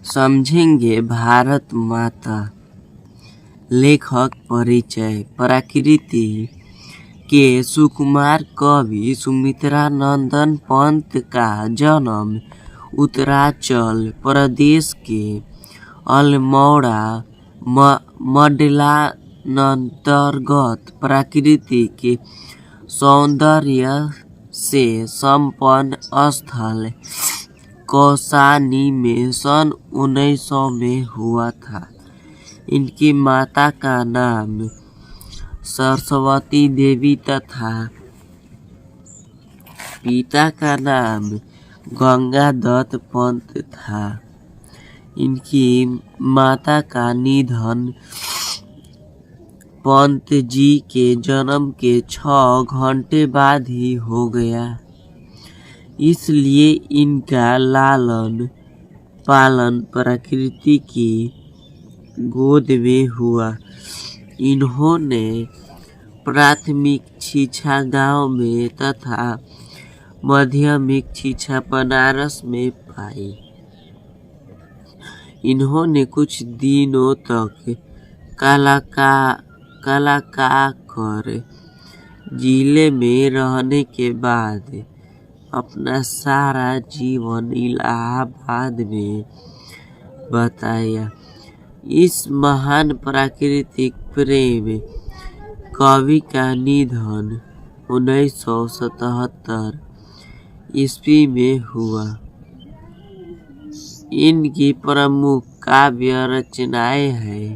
समझेंगे भारत माता। लेखक परिचय। प्रकृति के सुकुमार कवि सुमित्रा नंदन पंत का जन्म उत्तरांचल प्रदेश के अल्मोड़ा मंडलांतर्गत प्रकृति के सौंदर्य से संपन्न स्थल कौसानी में सन 1900 में हुआ था। इनकी माता का नाम सरस्वती देवी तथा पिता का नाम गंगादत्त पंत था। इनकी माता का निधन पंत जी के जन्म के 6 घंटे बाद ही हो गया। इसलिए इनका लालन पालन प्रकृति की गोद में हुआ। इन्होंने प्राथमिक शिक्षा गांव में तथा माध्यमिक शिक्षा बनारस में पाई। इन्होंने कुछ दिनों तक कलाकाकर जिले में रहने के बाद अपना सारा जीवन इलाहाबाद में बताया। इस महान प्राकृतिक प्रेम कवि का निधन 1977 ईस्वी में हुआ। इनकी प्रमुख काव्य रचनाएं हैं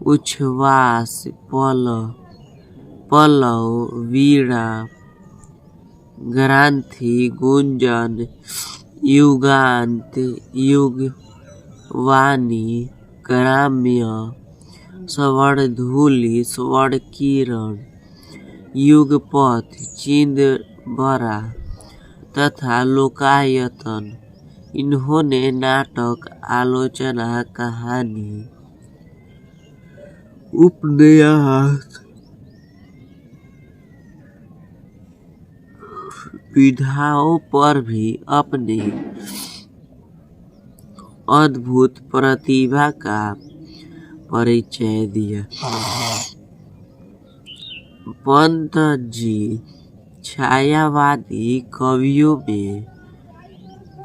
उच्छ्वास, पल्लव, वीणा, ग्रांथि, गुंजन, युगांत, युगवाणी, ग्राम्य, स्वर्णधूलि, स्वर्णकिरण, युगपथ, चिंदबरा तथा लोकायतन। इन्होंने नाटक, आलोचना, कहानी, उपन्यास, विधाओं पर भी अपनी अद्भुत प्रतिभा का परिचय दिया। पंत जी छायावादी कवियों में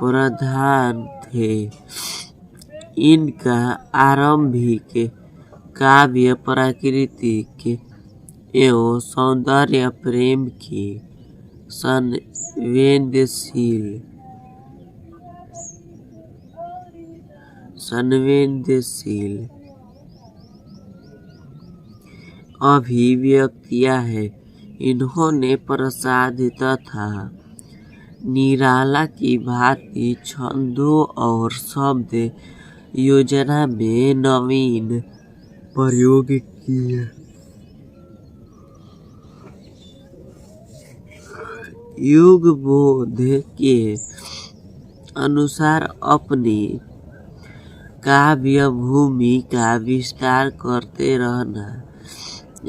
प्रधान थे। इनका आरंभिक काव्य प्राकृतिक एवं सौंदर्य प्रेम की संवेदनशील अभिव्यक्तियां हैं। इन्होंने प्रसाद तथा निराला की भांति छंदों और शब्द योजना में नवीन प्रयोग किए। युग बोध के अनुसार अपनी काव्य भूमि का विस्तार करते रहना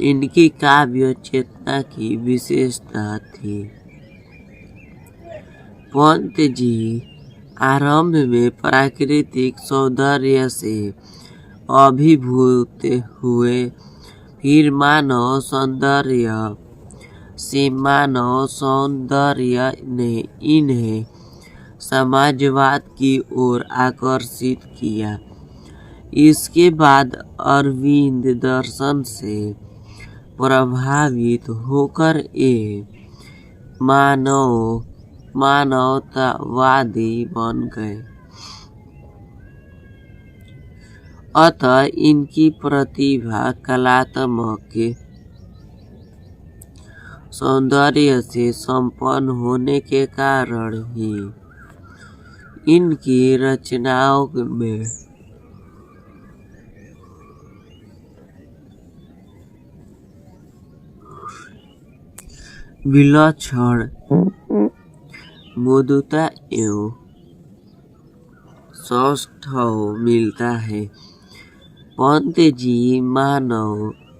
इनकी काव्य चेतना की विशेषता थी। पंत जी आरंभ में प्राकृतिक सौंदर्य से अभिभूत हुए, फिर मानव सौंदर्य ने इन्हें समाजवाद की ओर आकर्षित किया। इसके बाद अरविंद दर्शन से प्रभावित होकर मानवतावादी बन गए। अतः इनकी प्रतिभा कलात्मक सौंदर्य से संपन्न होने के कारण ही इनकी रचनाओं में विलक्षण मधुरता एवं सौष्ठव मिलता है। पंत जी मानव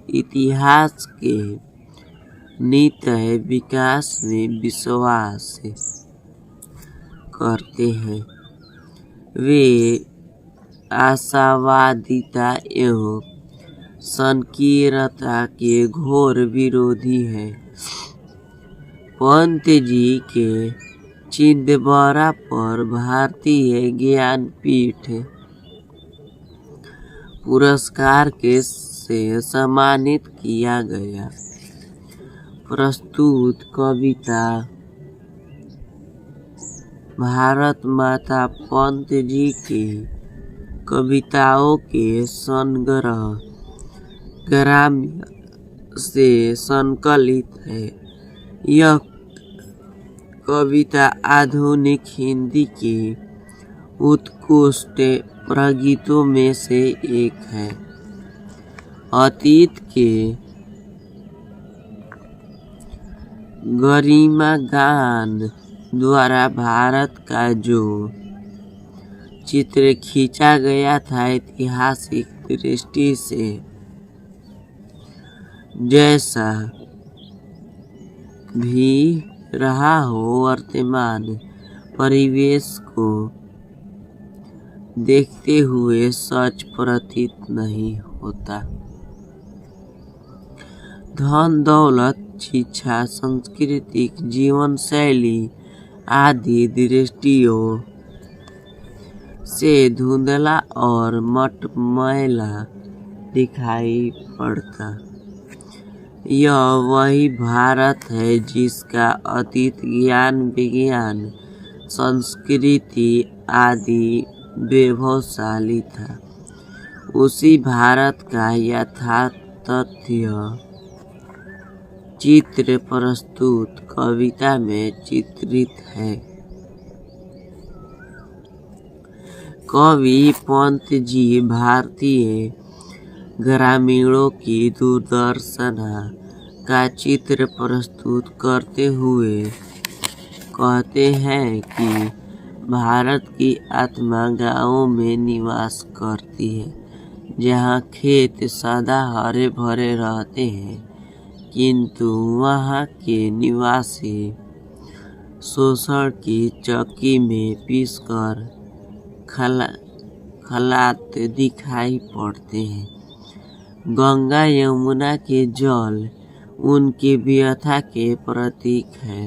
इतिहास के नित्य विकास में विश्वास करते हैं। वे आशावादिता एवं संकीर्णता के घोर विरोधी है। पंत जी के छिंदवाड़ा पर भारतीय ज्ञानपीठ पुरस्कार से सम्मानित किया गया। प्रस्तुत कविता भारत माता पंत जी की कविताओं के संग्रह ग्राम्य से संकलित है। यह कविता आधुनिक हिंदी की उत्कृष्ट प्रगीतों में से एक है। अतीत के गरिमा गान द्वारा भारत का जो चित्र खींचा गया था ऐतिहासिक दृष्टि से जैसा भी रहा हो, वर्तमान परिवेश को देखते हुए सच प्रतीत नहीं होता। धन दौलत, शिक्षा, सांस्कृतिक जीवन शैली आदि दृष्टियों से धुंधला और मटमैला दिखाई पड़ता। यह वही भारत है जिसका अतीत ज्ञान विज्ञान संस्कृति आदि वैभवशाली था। उसी भारत का यथातथ्य चित्र प्रस्तुत कविता में चित्रित है। कवि पंत जी भारतीय ग्रामीणों की दुर्दशा का चित्र प्रस्तुत करते हुए कहते हैं कि भारत की आत्मा गांवों में निवास करती है, जहां खेत सदा हरे भरे रहते हैं, किंतु वहां के निवासी शोषण की चक्की में पीसकर खलाते दिखाई पड़ते हैं। गंगा यमुना के जल उनकी व्यथा के प्रतीक है।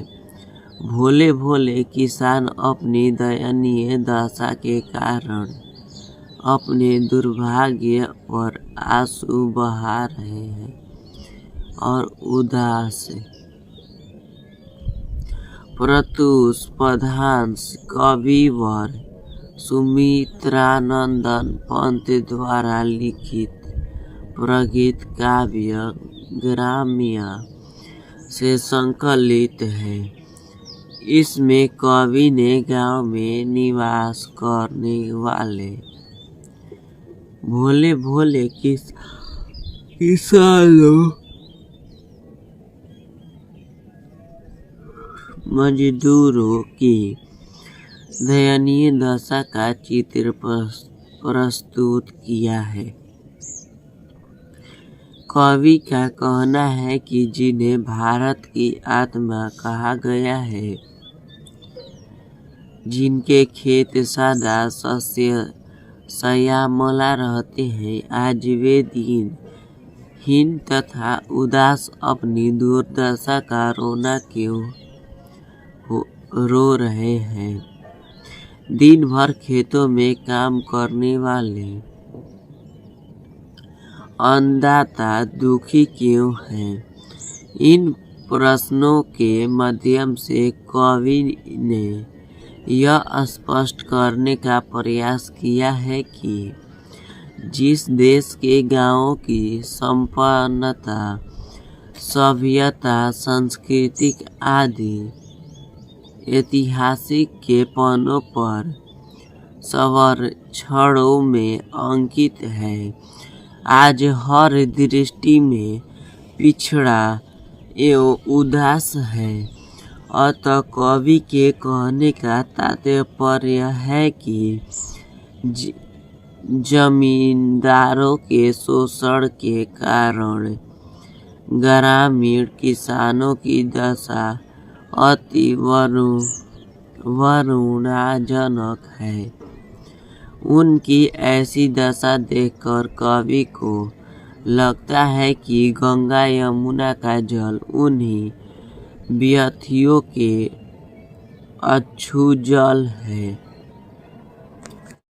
भोले भोले किसान अपनी दयनीय दशा के कारण अपने दुर्भाग्य पर आंसू बहा रहे हैं और उदास प्रत्युष पदांश कविवर सुमित्रानंदन पंत द्वारा लिखित प्रगीत काव्य ग्राम्य से संकलित है। इसमें कवि ने गांव में निवास करने वाले भोले भोले किसानों, मजदूरों की दयनीय दशा का चित्र प्रस्तुत किया है। कवि का कहना है कि जिन्हें भारत की आत्मा कहा गया है, जिनके खेत सदा शस्य श्यामला रहते हैं, आज वे हीन तथा उदास अपनी दुर्दशा का रोना क्यों रो रहे हैं। दिन भर खेतों में काम करने वाले अन्नदाता दुखी क्यों हैं। इन प्रश्नों के माध्यम से कवि ने यह स्पष्ट करने का प्रयास किया है कि जिस देश के गांवों की संपन्नता, सभ्यता, सांस्कृतिक आदि ऐतिहासिक के पन्नों पर संरक्षणों में अंकित है, आज हर दृष्टि में पिछड़ा एवं उदास है। अतः कवि के कहने का तात्पर्य है कि जमींदारों के शोषण के कारण ग्रामीण किसानों की दशा अति करुणाजनक है। उनकी ऐसी दशा देखकर कवि को लगता है कि गंगा यमुना का जल उन्हीं व्यथियों के अछू जल है